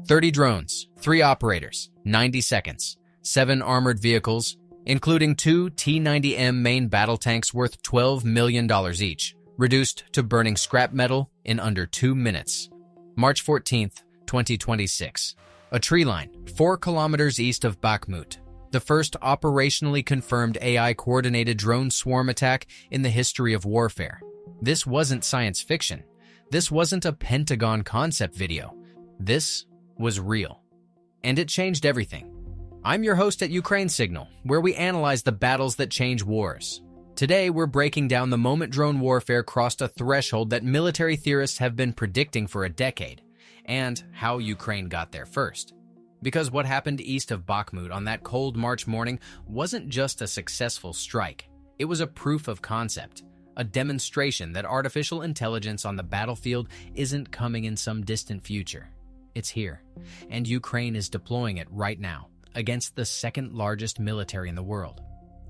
30 drones, 3 operators, 90 seconds, 7 armored vehicles, including 2 T-90M main battle tanks worth $12 million each, reduced to burning scrap metal in under 2 minutes. March 14, 2026. A tree line, 4 kilometers east of Bakhmut. The first operationally confirmed AI-coordinated drone swarm attack in the history of warfare. This wasn't science fiction. This wasn't a Pentagon concept video. This was real. And it changed everything. I'm your host at Ukraine Signal, where we analyze the battles that change wars. Today, we're breaking down the moment drone warfare crossed a threshold that military theorists have been predicting for a decade, and how Ukraine got there first. Because what happened east of Bakhmut on that cold March morning wasn't just a successful strike. It was a proof of concept, a demonstration that artificial intelligence on the battlefield isn't coming in some distant future. It's here, and Ukraine is deploying it right now against the second largest military in the world.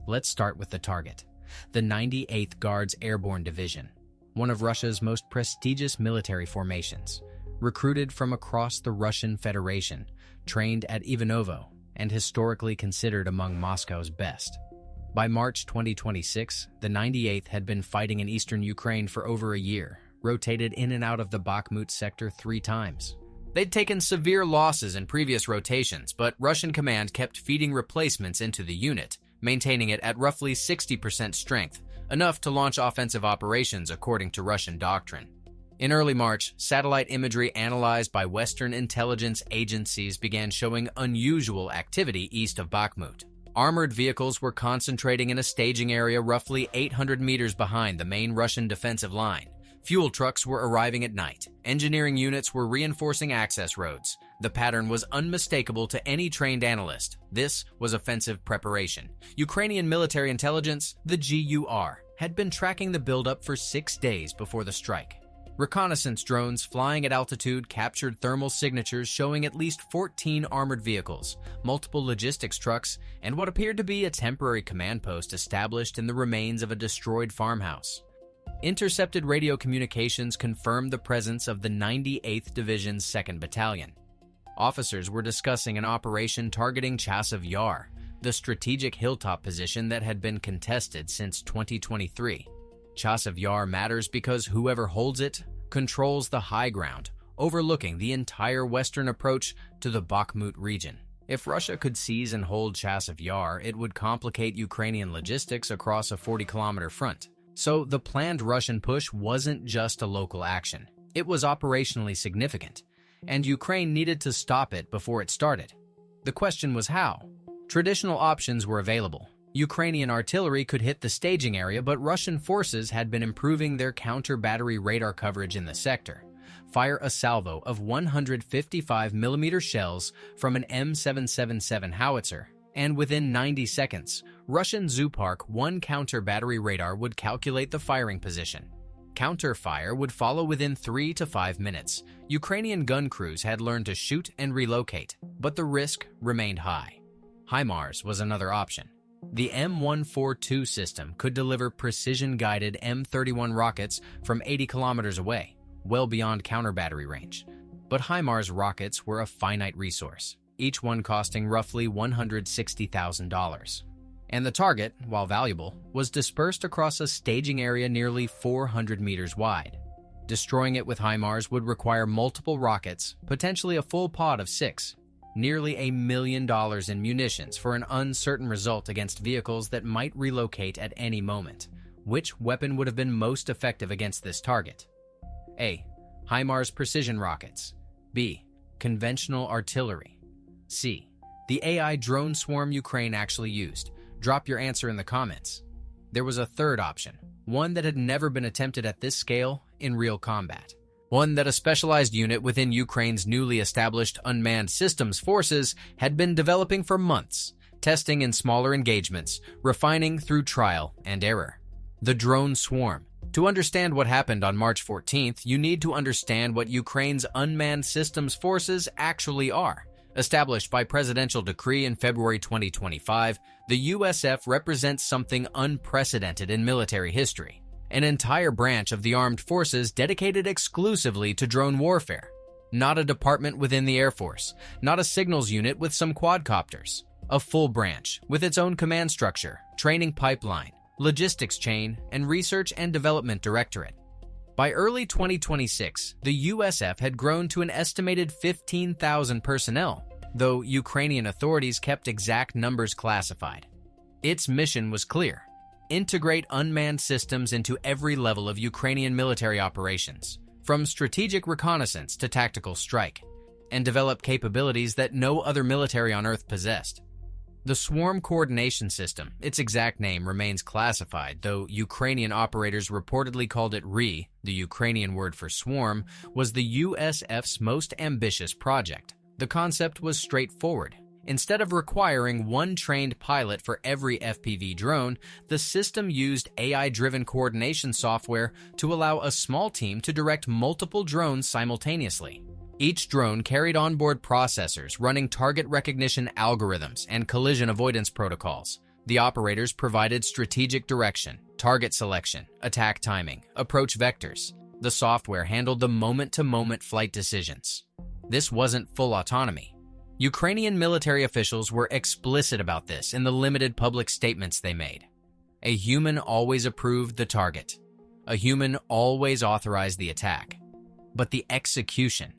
Let's start with the target, the 98th Guards Airborne Division, one of Russia's most prestigious military formations, recruited from across the Russian Federation, trained at Ivanovo, and historically considered among Moscow's best. By March 2026, the 98th had been fighting in eastern Ukraine for over a year, rotated in and out of the Bakhmut sector 3 times. They'd taken severe losses in previous rotations, but Russian command kept feeding replacements into the unit, maintaining it at roughly 60% strength, enough to launch offensive operations according to Russian doctrine. In early March, satellite imagery analyzed by Western intelligence agencies began showing unusual activity east of Bakhmut. Armored vehicles were concentrating in a staging area roughly 800 meters behind the main Russian defensive line. Fuel trucks were arriving at night. Engineering units were reinforcing access roads. The pattern was unmistakable to any trained analyst. This was offensive preparation. Ukrainian military intelligence, the GUR, had been tracking the buildup for 6 days before the strike. Reconnaissance drones flying at altitude captured thermal signatures showing at least 14 armored vehicles, multiple logistics trucks, and what appeared to be a temporary command post established in the remains of a destroyed farmhouse. Intercepted radio communications confirmed the presence of the 98th Division's 2nd Battalion. Officers were discussing an operation targeting Chasiv Yar, the strategic hilltop position that had been contested since 2023. Chasiv Yar matters because whoever holds it controls the high ground, overlooking the entire western approach to the Bakhmut region. If Russia could seize and hold Chasiv Yar, it would complicate Ukrainian logistics across a 40-kilometer front. So the planned Russian push wasn't just a local action. It was operationally significant, and Ukraine needed to stop it before it started. The question was how. Traditional options were available. Ukrainian artillery could hit the staging area, but Russian forces had been improving their counter-battery radar coverage in the sector. Fire a salvo of 155mm shells from an M777 howitzer, and within 90 seconds, Russian Zoopark 1 counter-battery radar would calculate the firing position. Counter-fire would follow within 3 to 5 minutes. Ukrainian gun crews had learned to shoot and relocate, but the risk remained high. HIMARS was another option. The M142 system could deliver precision-guided M31 rockets from 80 kilometers away, well beyond counter-battery range. But HIMARS rockets were a finite resource, each one costing roughly $160,000. And the target, while valuable, was dispersed across a staging area nearly 400 meters wide. Destroying it with HIMARS would require multiple rockets, potentially a full pod of 6. Nearly $1 million in munitions for an uncertain result against vehicles that might relocate at any moment. Which weapon would have been most effective against this target? A. HIMARS precision rockets. B. Conventional artillery. C. The AI drone swarm Ukraine actually used. Drop your answer in the comments. There was a third option, one that had never been attempted at this scale in real combat. One that a specialized unit within Ukraine's newly established unmanned systems forces had been developing for months, testing in smaller engagements, refining through trial and error. The drone swarm. To understand what happened on March 14th, you need to understand what Ukraine's unmanned systems forces actually are. Established by presidential decree in February 2025, the USF represents something unprecedented in military history. An entire branch of the armed forces dedicated exclusively to drone warfare. Not a department within the Air Force, not a signals unit with some quadcopters. A full branch with its own command structure, training pipeline, logistics chain, and research and development directorate. By early 2026, the USF had grown to an estimated 15,000 personnel, though Ukrainian authorities kept exact numbers classified. Its mission was clear: integrate unmanned systems into every level of Ukrainian military operations, from strategic reconnaissance to tactical strike, and develop capabilities that no other military on Earth possessed. The Swarm Coordination System, its exact name remains classified, though Ukrainian operators reportedly called it RE, the Ukrainian word for swarm, was the USF's most ambitious project. The concept was straightforward. Instead of requiring one trained pilot for every FPV drone, the system used AI-driven coordination software to allow a small team to direct multiple drones simultaneously. Each drone carried onboard processors running target recognition algorithms and collision avoidance protocols. The operators provided strategic direction, target selection, attack timing, approach vectors. The software handled the moment-to-moment flight decisions. This wasn't full autonomy. Ukrainian military officials were explicit about this in the limited public statements they made. A human always approved the target. A human always authorized the attack. But the execution,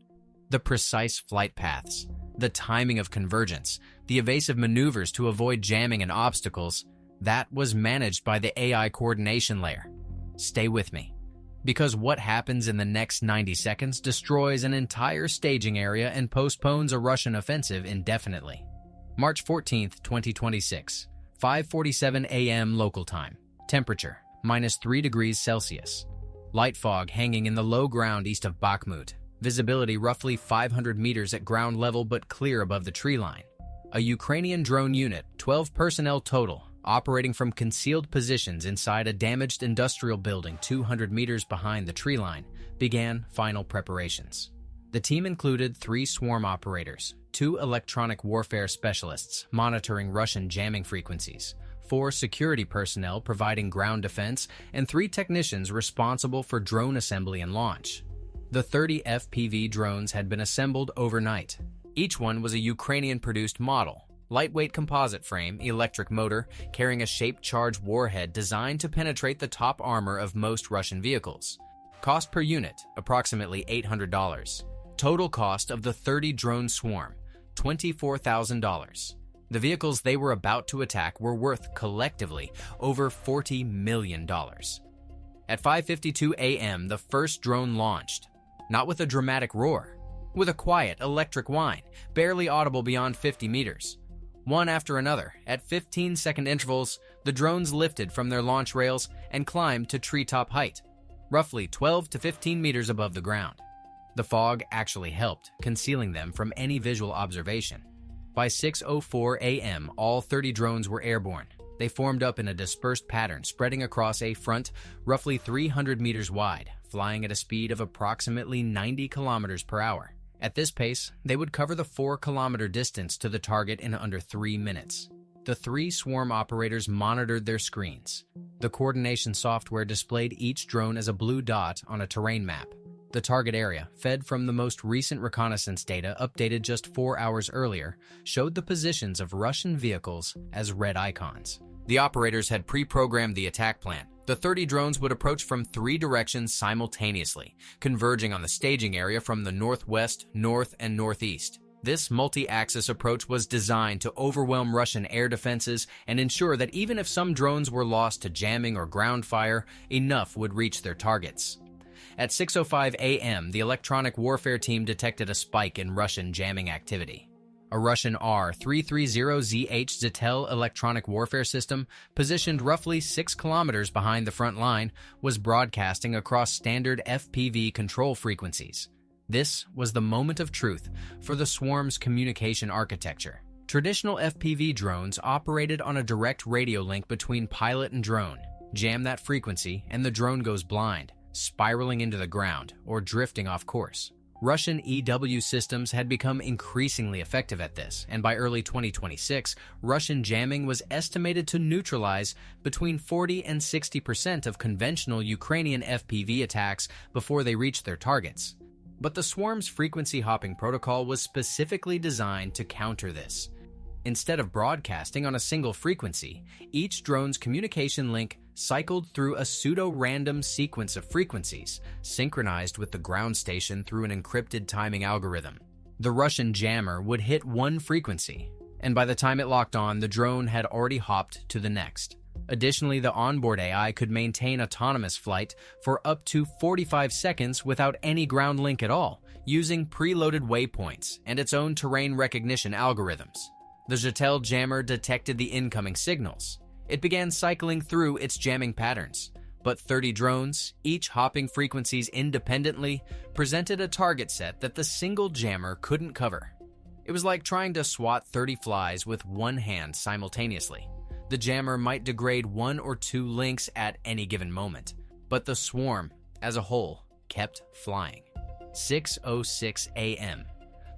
the precise flight paths, the timing of convergence, the evasive maneuvers to avoid jamming and obstacles, that was managed by the AI coordination layer. Stay with me, because what happens in the next 90 seconds destroys an entire staging area and postpones a Russian offensive indefinitely. March 14, 2026, 5:47 a.m. local time. Temperature, -3 degrees Celsius. Light fog hanging in the low ground east of Bakhmut. Visibility roughly 500 meters at ground level but clear above the tree line. A Ukrainian drone unit, 12 personnel total, operating from concealed positions inside a damaged industrial building 200 meters behind the tree line, began final preparations. The team included 3 swarm operators, 2 electronic warfare specialists monitoring Russian jamming frequencies, 4 security personnel providing ground defense, and 3 technicians responsible for drone assembly and launch. The 30 FPV drones had been assembled overnight. Each one was a Ukrainian-produced model. Lightweight composite frame, electric motor, carrying a shaped charge warhead designed to penetrate the top armor of most Russian vehicles. Cost per unit, approximately $800. Total cost of the 30 drone swarm, $24,000. The vehicles they were about to attack were worth, collectively, over $40 million. At 5:52 a.m., the first drone launched, not with a dramatic roar, with a quiet electric whine, barely audible beyond 50 meters. One after another, at 15-second intervals, the drones lifted from their launch rails and climbed to treetop height, roughly 12 to 15 meters above the ground. The fog actually helped, concealing them from any visual observation. By 6:04 a.m., all 30 drones were airborne. They formed up in a dispersed pattern spreading across a front roughly 300 meters wide, flying at a speed of approximately 90 kilometers per hour. At this pace, they would cover the 4-kilometer distance to the target in under 3 minutes. The 3 swarm operators monitored their screens. The coordination software displayed each drone as a blue dot on a terrain map. The target area, fed from the most recent reconnaissance data updated just 4 hours earlier, showed the positions of Russian vehicles as red icons. The operators had pre-programmed the attack plan. The 30 drones would approach from 3 directions simultaneously, converging on the staging area from the northwest, north, and northeast. This multi-axis approach was designed to overwhelm Russian air defenses and ensure that even if some drones were lost to jamming or ground fire, enough would reach their targets. At 6:05 a.m., the electronic warfare team detected a spike in Russian jamming activity. A Russian R-330ZH Zytel electronic warfare system, positioned roughly 6 kilometers behind the front line, was broadcasting across standard FPV control frequencies. This was the moment of truth for the swarm's communication architecture. Traditional FPV drones operated on a direct radio link between pilot and drone. Jam that frequency and the drone goes blind, spiraling into the ground or drifting off course. Russian EW systems had become increasingly effective at this, and by early 2026, Russian jamming was estimated to neutralize between 40 and 60% of conventional Ukrainian FPV attacks before they reached their targets. But the swarm's frequency hopping protocol was specifically designed to counter this. Instead of broadcasting on a single frequency, each drone's communication link cycled through a pseudo-random sequence of frequencies, synchronized with the ground station through an encrypted timing algorithm. The Russian jammer would hit one frequency, and by the time it locked on, the drone had already hopped to the next. Additionally, the onboard AI could maintain autonomous flight for up to 45 seconds without any ground link at all, using preloaded waypoints and its own terrain recognition algorithms. The Jatel jammer detected the incoming signals. It began cycling through its jamming patterns, but 30 drones, each hopping frequencies independently, presented a target set that the single jammer couldn't cover. It was like trying to swat 30 flies with one hand simultaneously. The jammer might degrade one or two links at any given moment, but the swarm, as a whole, kept flying. 6:06 a.m.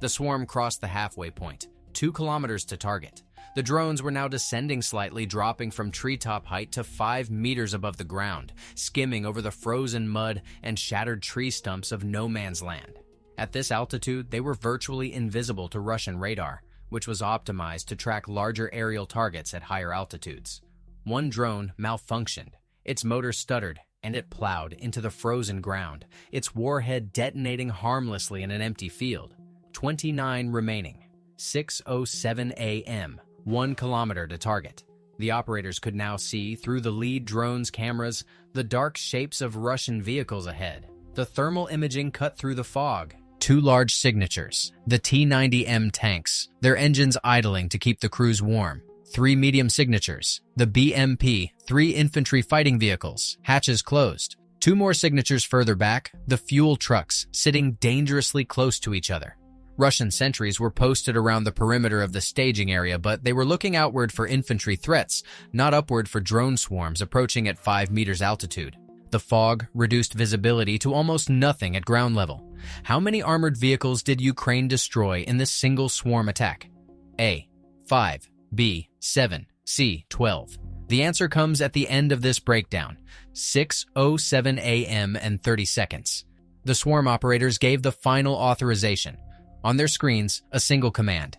The swarm crossed the halfway point, 2 kilometers to target. The drones were now descending slightly, dropping from treetop height to 5 meters above the ground, skimming over the frozen mud and shattered tree stumps of no man's land. At this altitude, they were virtually invisible to Russian radar, which was optimized to track larger aerial targets at higher altitudes. One drone malfunctioned. Its motor stuttered, and it plowed into the frozen ground, its warhead detonating harmlessly in an empty field. 29 remaining. 6:07 a.m., 1 kilometer to target. The operators could now see, through the lead drone's cameras, the dark shapes of Russian vehicles ahead. The thermal imaging cut through the fog. 2 large signatures, the T-90M tanks, their engines idling to keep the crews warm. 3 medium signatures, the BMP, 3 infantry fighting vehicles, hatches closed. 2 more signatures further back, the fuel trucks, sitting dangerously close to each other. Russian sentries were posted around the perimeter of the staging area, but they were looking outward for infantry threats, not upward for drone swarms approaching at 5 meters altitude. The fog reduced visibility to almost nothing at ground level. How many armored vehicles did Ukraine destroy in this single swarm attack? A. 5. B. 7. C. 12. The answer comes at the end of this breakdown. 6:07 a.m. and 30 seconds. The swarm operators gave the final authorization. On their screens, a single command: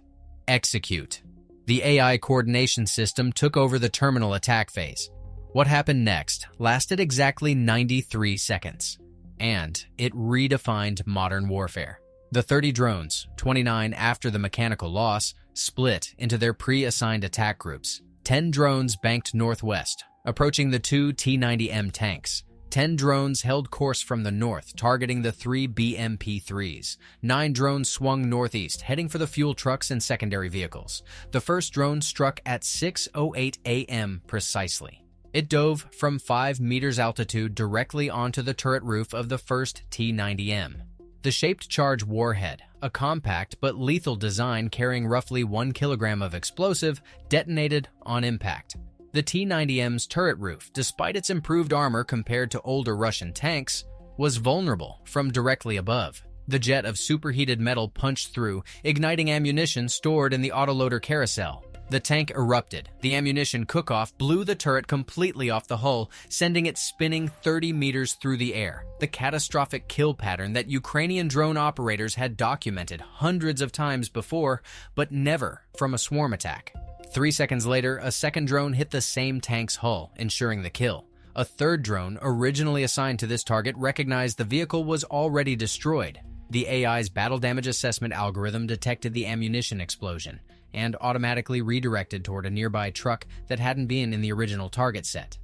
execute. The AI coordination system took over the terminal attack phase. What happened next lasted exactly 93 seconds, and it redefined modern warfare. The 30 drones, 29 after the mechanical loss, split into their pre-assigned attack groups. 10 drones banked northwest, approaching the 2 T-90M tanks. 10 drones held course from the north, targeting the 3 BMP-3s. 9 drones swung northeast, heading for the fuel trucks and secondary vehicles. The first drone struck at 6:08 a.m. precisely. It dove from 5 meters altitude directly onto the turret roof of the first T-90M. The shaped charge warhead, a compact but lethal design carrying roughly 1 kilogram of explosive, detonated on impact. The T-90M's turret roof, despite its improved armor compared to older Russian tanks, was vulnerable from directly above. The jet of superheated metal punched through, igniting ammunition stored in the autoloader carousel. The tank erupted. The ammunition cook-off blew the turret completely off the hull, sending it spinning 30 meters through the air. The catastrophic kill pattern that Ukrainian drone operators had documented hundreds of times before, but never from a swarm attack. 3 seconds later, a second drone hit the same tank's hull, ensuring the kill. A third drone, originally assigned to this target, recognized the vehicle was already destroyed. The AI's battle damage assessment algorithm detected the ammunition explosion and automatically redirected toward a nearby truck that hadn't been in the original target set.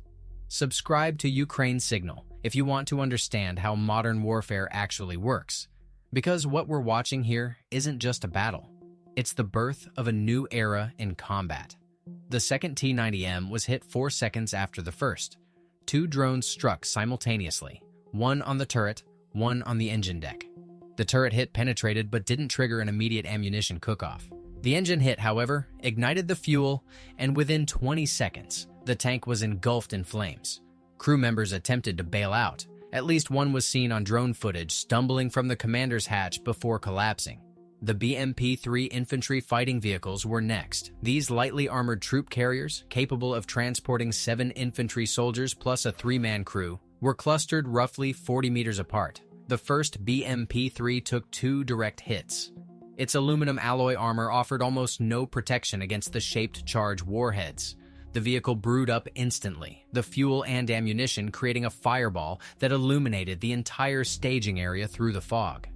Subscribe to Ukraine Signal if you want to understand how modern warfare actually works. Because what we're watching here isn't just a battle. It's the birth of a new era in combat. The second T-90M was hit 4 seconds after the first. 2 drones struck simultaneously, one on the turret, one on the engine deck. The turret hit penetrated but didn't trigger an immediate ammunition cook-off. The engine hit, however, ignited the fuel, and within 20 seconds, the tank was engulfed in flames. Crew members attempted to bail out. At least one was seen on drone footage stumbling from the commander's hatch before collapsing. The BMP-3 infantry fighting vehicles were next. These lightly armored troop carriers, capable of transporting 7 infantry soldiers plus a 3-man crew, were clustered roughly 40 meters apart. The first BMP-3 took 2 direct hits. Its aluminum alloy armor offered almost no protection against the shaped charge warheads. The vehicle brewed up instantly, the fuel and ammunition creating a fireball that illuminated the entire staging area through the fog.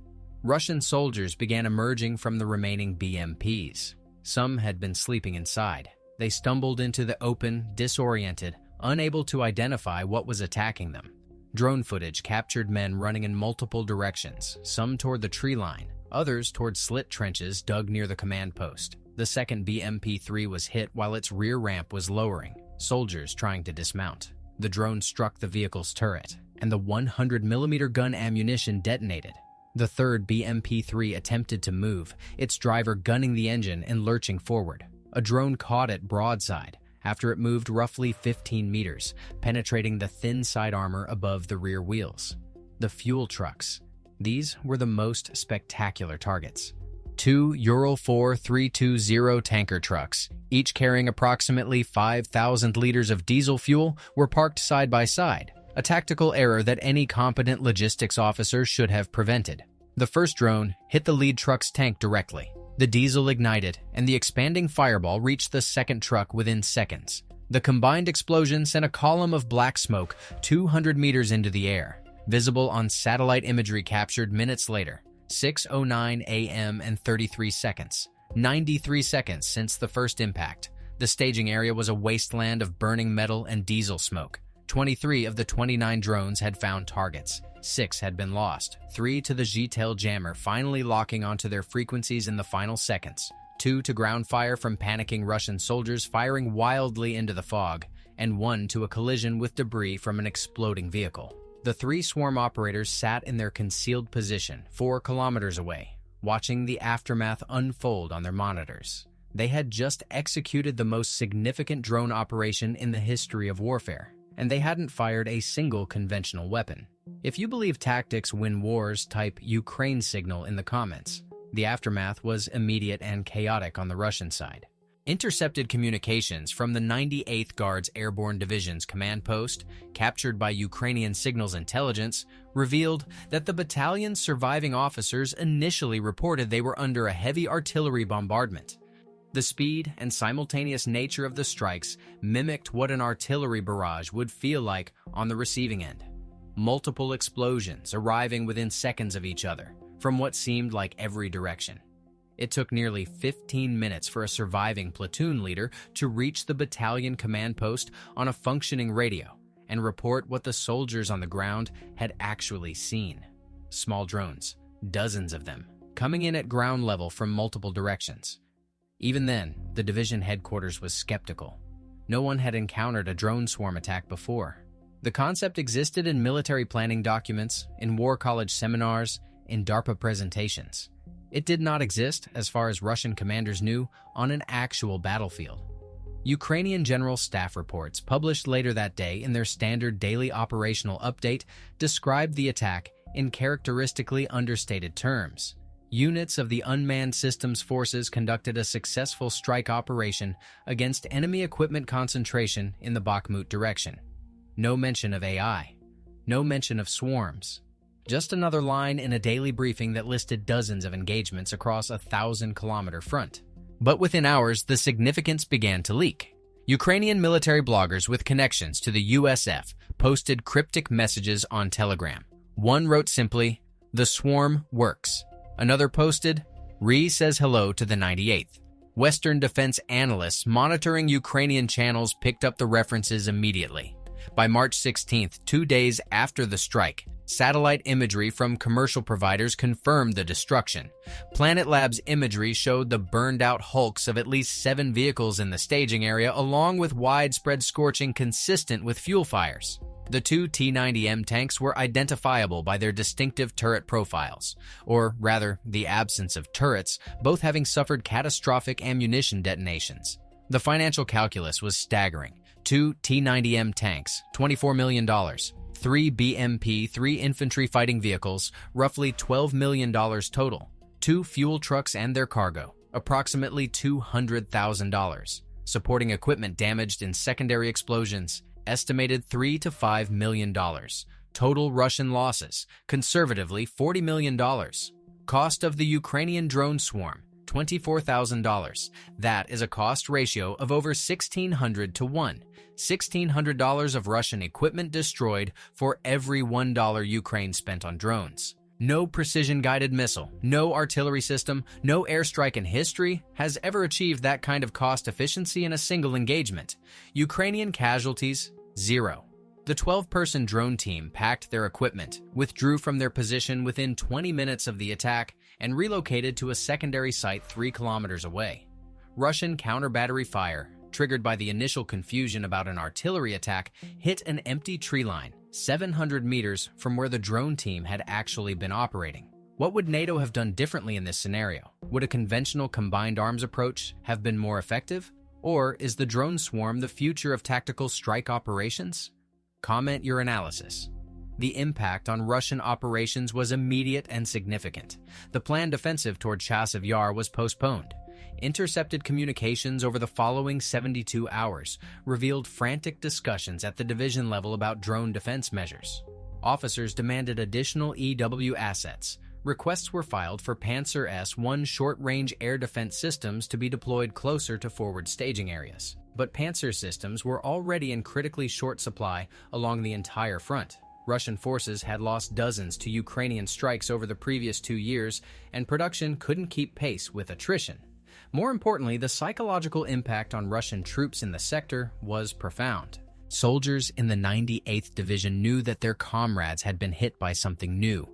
Russian soldiers began emerging from the remaining BMPs. Some had been sleeping inside. They stumbled into the open, disoriented, unable to identify what was attacking them. Drone footage captured men running in multiple directions, some toward the tree line, others toward slit trenches dug near the command post. The second BMP-3 was hit while its rear ramp was lowering, soldiers trying to dismount. The drone struck the vehicle's turret, and the 100mm gun ammunition detonated. The third BMP-3 attempted to move, its driver gunning the engine and lurching forward. A drone caught it broadside after it moved roughly 15 meters, penetrating the thin side armor above the rear wheels. The fuel trucks. These were the most spectacular targets. 2 Ural 4320 tanker trucks, each carrying approximately 5,000 liters of diesel fuel, were parked side by side, a tactical error that any competent logistics officer should have prevented. The first drone hit the lead truck's tank directly. The diesel ignited, and the expanding fireball reached the second truck within seconds. The combined explosion sent a column of black smoke 200 meters into the air, visible on satellite imagery captured minutes later. 6:09 a.m. and 33 seconds. 93 seconds since the first impact. The staging area was a wasteland of burning metal and diesel smoke. 23 of the 29 drones had found targets. 6 had been lost, 3 to the G-tail jammer finally locking onto their frequencies in the final seconds, 2 to ground fire from panicking Russian soldiers firing wildly into the fog, and 1 to a collision with debris from an exploding vehicle. The 3 swarm operators sat in their concealed position 4 kilometers away, watching the aftermath unfold on their monitors. They had just executed the most significant drone operation in the history of warfare, and they hadn't fired a single conventional weapon. If you believe tactics win wars, type Ukraine signal in the comments. The aftermath was immediate and chaotic on the Russian side. Intercepted communications from the 98th Guards Airborne Division's command post, captured by Ukrainian signals intelligence, revealed that the battalion's surviving officers initially reported they were under a heavy artillery bombardment. The speed and simultaneous nature of the strikes mimicked what an artillery barrage would feel like on the receiving end. Multiple explosions arriving within seconds of each other, from what seemed like every direction. It took nearly 15 minutes for a surviving platoon leader to reach the battalion command post on a functioning radio and report what the soldiers on the ground had actually seen. Small drones, dozens of them, coming in at ground level from multiple directions. Even then, the division headquarters was skeptical. No one had encountered a drone swarm attack before. The concept existed in military planning documents, in war college seminars, in DARPA presentations. It did not exist, as far as Russian commanders knew, on an actual battlefield. Ukrainian General Staff reports, published later that day in their standard daily operational update, described the attack in characteristically understated terms. Units of the Unmanned Systems Forces conducted a successful strike operation against enemy equipment concentration in the Bakhmut direction. No mention of AI. No mention of swarms. Just another line in a daily briefing that listed dozens of engagements across a 1,000-kilometer front. But within hours, the significance began to leak. Ukrainian military bloggers with connections to the USF posted cryptic messages on Telegram. One wrote simply, "The swarm works." Another posted, "Re says hello to the 98th." Western defense analysts monitoring Ukrainian channels picked up the references immediately. By March 16th, 2 days after the strike, satellite imagery from commercial providers confirmed the destruction. Planet Labs imagery showed the burned-out hulks of at least 7 vehicles in the staging area, along with widespread scorching consistent with fuel fires. The 2 T-90M tanks were identifiable by their distinctive turret profiles, or rather, the absence of turrets, both having suffered catastrophic ammunition detonations. The financial calculus was staggering. 2 T-90M tanks, $24 million. 3 BMP, 3 infantry fighting vehicles, roughly $12 million total. 2 fuel trucks and their cargo, approximately $200,000. Supporting equipment damaged in secondary explosions, estimated $3 to $5 million. Total Russian losses, conservatively $40 million. Cost of the Ukrainian drone swarm, $24,000. That is a cost ratio of over 1,600 to 1. $1,600 of Russian equipment destroyed for every $1 Ukraine spent on drones. No precision-guided missile, no artillery system, no airstrike in history has ever achieved that kind of cost efficiency in a single engagement. Ukrainian casualties, 0. The 12-person drone team packed their equipment, withdrew from their position within 20 minutes of the attack, and relocated to a secondary site 3 kilometers away. Russian counter-battery fire, triggered by the initial confusion about an artillery attack, hit an empty tree line, 700 meters from where the drone team had actually been operating. What would NATO have done differently in this scenario? Would a conventional combined arms approach have been more effective? Or is the drone swarm the future of tactical strike operations? Comment your analysis. The impact on Russian operations was immediate and significant. The planned offensive toward Chasiv Yar was postponed. Intercepted communications over the following 72 hours revealed frantic discussions at the division level about drone defense measures. Officers demanded additional EW assets. Requests were filed for Panzer S-1 short-range air defense systems to be deployed closer to forward staging areas. But Panzer systems were already in critically short supply along the entire front. Russian forces had lost dozens to Ukrainian strikes over the previous 2 years, and production couldn't keep pace with attrition. More importantly, the psychological impact on Russian troops in the sector was profound. Soldiers in the 98th Division knew that their comrades had been hit by something new,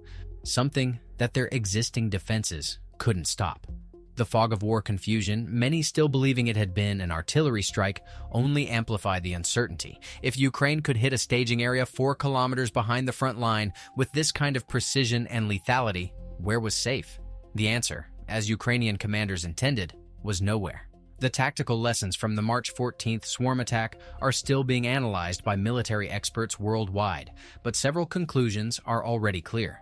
something that their existing defenses couldn't stop. The fog of war confusion, many still believing it had been an artillery strike, only amplified the uncertainty. If Ukraine could hit a staging area 4 kilometers behind the front line with this kind of precision and lethality, where was safe? The answer, as Ukrainian commanders intended, was nowhere. The tactical lessons from the March 14th swarm attack are still being analyzed by military experts worldwide, but several conclusions are already clear.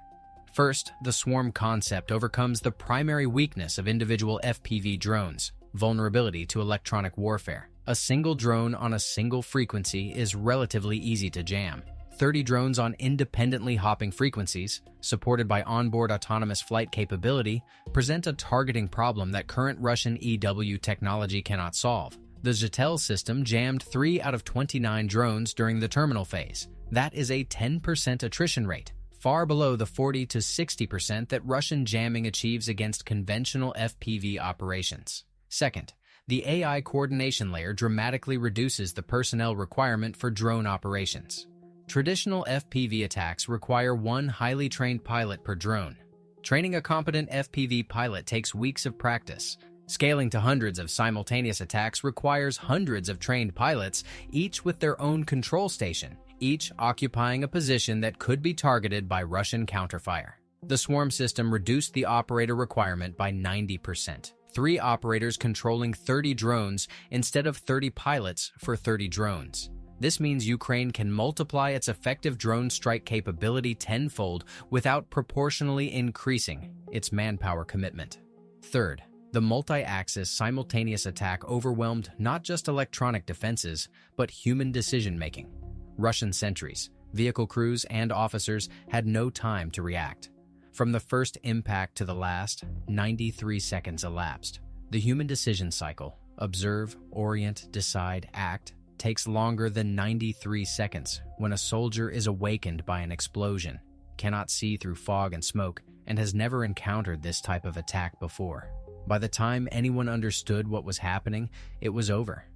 First, the swarm concept overcomes the primary weakness of individual FPV drones, vulnerability to electronic warfare. A single drone on a single frequency is relatively easy to jam. 30 drones on independently hopping frequencies, supported by onboard autonomous flight capability, present a targeting problem that current Russian EW technology cannot solve. The Zhetel system jammed 3 out of 29 drones during the terminal phase. That is a 10% attrition rate, far below the 40 to 60% that Russian jamming achieves against conventional FPV operations. Second, the AI coordination layer dramatically reduces the personnel requirement for drone operations. Traditional FPV attacks require one highly trained pilot per drone. Training a competent FPV pilot takes weeks of practice. Scaling to hundreds of simultaneous attacks requires hundreds of trained pilots, each with their own control station, each occupying a position that could be targeted by Russian counterfire. The swarm system reduced the operator requirement by 90%. 3 operators controlling 30 drones instead of 30 pilots for 30 drones. This means Ukraine can multiply its effective drone strike capability tenfold without proportionally increasing its manpower commitment. Third, the multi-axis simultaneous attack overwhelmed not just electronic defenses, but human decision-making. Russian sentries, vehicle crews, and officers had no time to react. From the first impact to the last, 93 seconds elapsed. The human decision cycle, observe, orient, decide, act, takes longer than 93 seconds when a soldier is awakened by an explosion, cannot see through fog and smoke, and has never encountered this type of attack before. By the time anyone understood what was happening, it was over.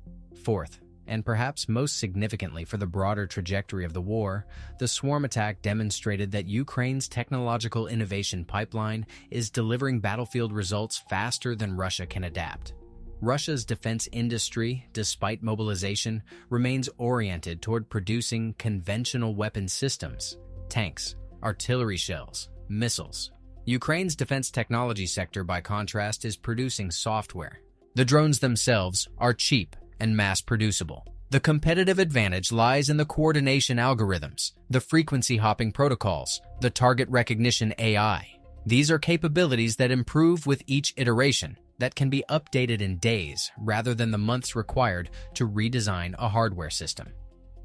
Fourth, and perhaps most significantly for the broader trajectory of the war, the swarm attack demonstrated that Ukraine's technological innovation pipeline is delivering battlefield results faster than Russia can adapt. Russia's defense industry, despite mobilization, remains oriented toward producing conventional weapon systems, tanks, artillery shells, missiles. Ukraine's defense technology sector, by contrast, is producing software. The drones themselves are cheap and mass-producible. The competitive advantage lies in the coordination algorithms, the frequency hopping protocols, the target recognition AI. These are capabilities that improve with each iteration, that can be updated in days rather than the months required to redesign a hardware system.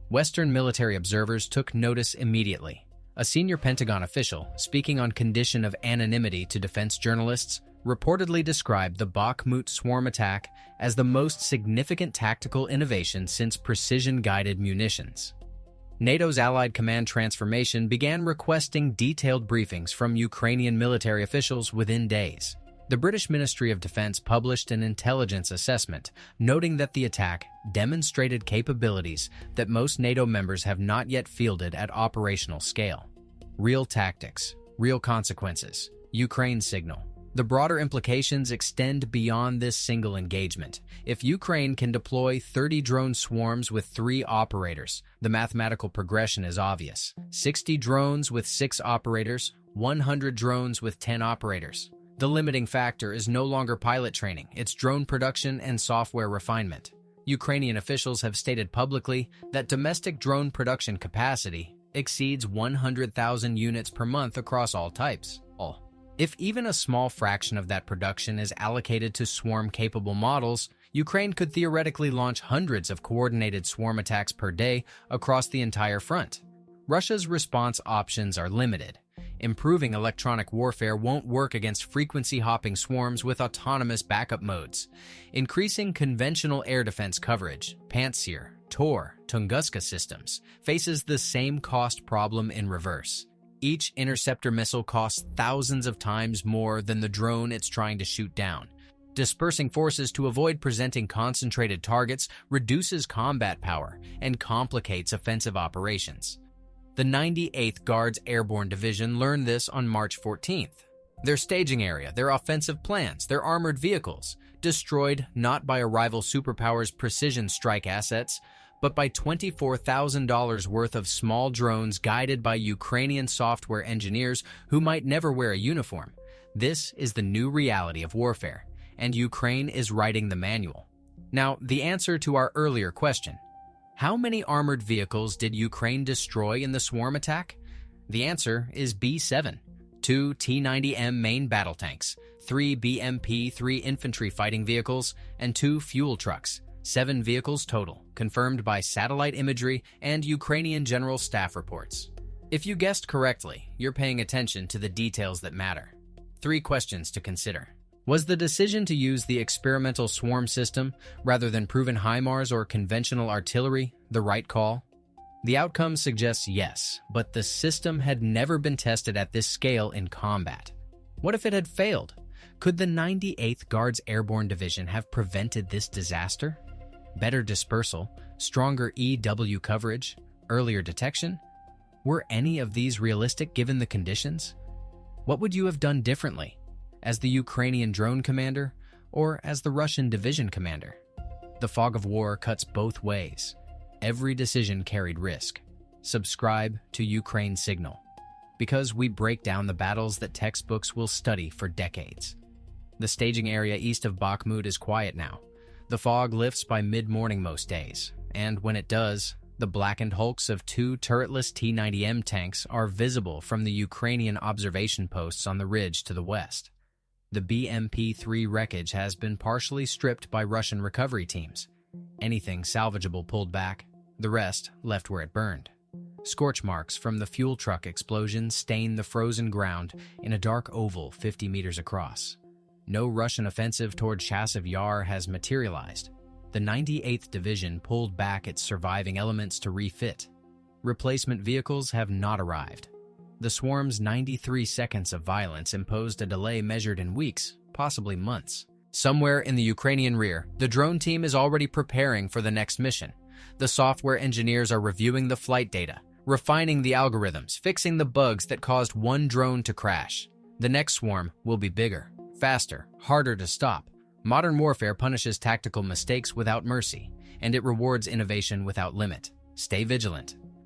Western military observers took notice immediately. A senior Pentagon official, speaking on condition of anonymity to defense journalists, reportedly described the Bakhmut swarm attack as the most significant tactical innovation since precision-guided munitions. NATO's Allied Command transformation began requesting detailed briefings from Ukrainian military officials within days. The British Ministry of Defense published an intelligence assessment, noting that the attack demonstrated capabilities that most NATO members have not yet fielded at operational scale. Real tactics, real consequences, Ukraine signal. The broader implications extend beyond this single engagement. If Ukraine can deploy 30 drone swarms with 3 operators, the mathematical progression is obvious. 60 drones with 6 operators, 100 drones with 10 operators. The limiting factor is no longer pilot training, it's drone production and software refinement. Ukrainian officials have stated publicly that domestic drone production capacity exceeds 100,000 units per month across all types. If even a small fraction of that production is allocated to swarm-capable models, Ukraine could theoretically launch hundreds of coordinated swarm attacks per day across the entire front. Russia's response options are limited. Improving electronic warfare won't work against frequency-hopping swarms with autonomous backup modes. Increasing conventional air defense coverage, Pantsir, Tor, Tunguska systems, faces the same cost problem in reverse. Each interceptor missile costs thousands of times more than the drone it's trying to shoot down. Dispersing forces to avoid presenting concentrated targets reduces combat power and complicates offensive operations. The 98th Guards Airborne Division learned this on March 14th. Their staging area, their offensive plans, their armored vehicles, destroyed not by a rival superpower's precision strike assets, but by $24,000 worth of small drones guided by Ukrainian software engineers who might never wear a uniform. This is the new reality of warfare, and Ukraine is writing the manual. Now, the answer to our earlier question: how many armored vehicles did Ukraine destroy in the swarm attack? The answer is B7, 2 T-90M main battle tanks, 3 BMP-3 infantry fighting vehicles, and 2 fuel trucks. 7 vehicles total, confirmed by satellite imagery and Ukrainian General Staff reports. If you guessed correctly, you're paying attention to the details that matter. 3 questions to consider. Was the decision to use the experimental swarm system rather than proven HIMARS or conventional artillery the right call? The outcome suggests yes, but the system had never been tested at this scale in combat. What if it had failed? Could the 98th Guards Airborne Division have prevented this disaster? Better dispersal, stronger EW coverage, earlier detection? Were any of these realistic given the conditions? What would you have done differently, as the Ukrainian drone commander or as the Russian division commander? The fog of war cuts both ways. Every decision carried risk. Subscribe to Ukraine Signal, because we break down the battles that textbooks will study for decades. The staging area east of Bakhmut is quiet now. The fog lifts by mid-morning most days, and when it does, the blackened hulks of 2 turretless T-90M tanks are visible from the Ukrainian observation posts on the ridge to the west. The BMP-3 wreckage has been partially stripped by Russian recovery teams. Anything salvageable pulled back, the rest left where it burned. Scorch marks from the fuel truck explosion stain the frozen ground in a dark oval 50 meters across. No Russian offensive toward Chasiv Yar has materialized. The 98th Division pulled back its surviving elements to refit. Replacement vehicles have not arrived. The swarm's 93 seconds of violence imposed a delay measured in weeks, possibly months. Somewhere in the Ukrainian rear, the drone team is already preparing for the next mission. The software engineers are reviewing the flight data, refining the algorithms, fixing the bugs that caused one drone to crash. The next swarm will be bigger, faster, harder to stop. Modern warfare punishes tactical mistakes without mercy, and it rewards innovation without limit. Stay vigilant.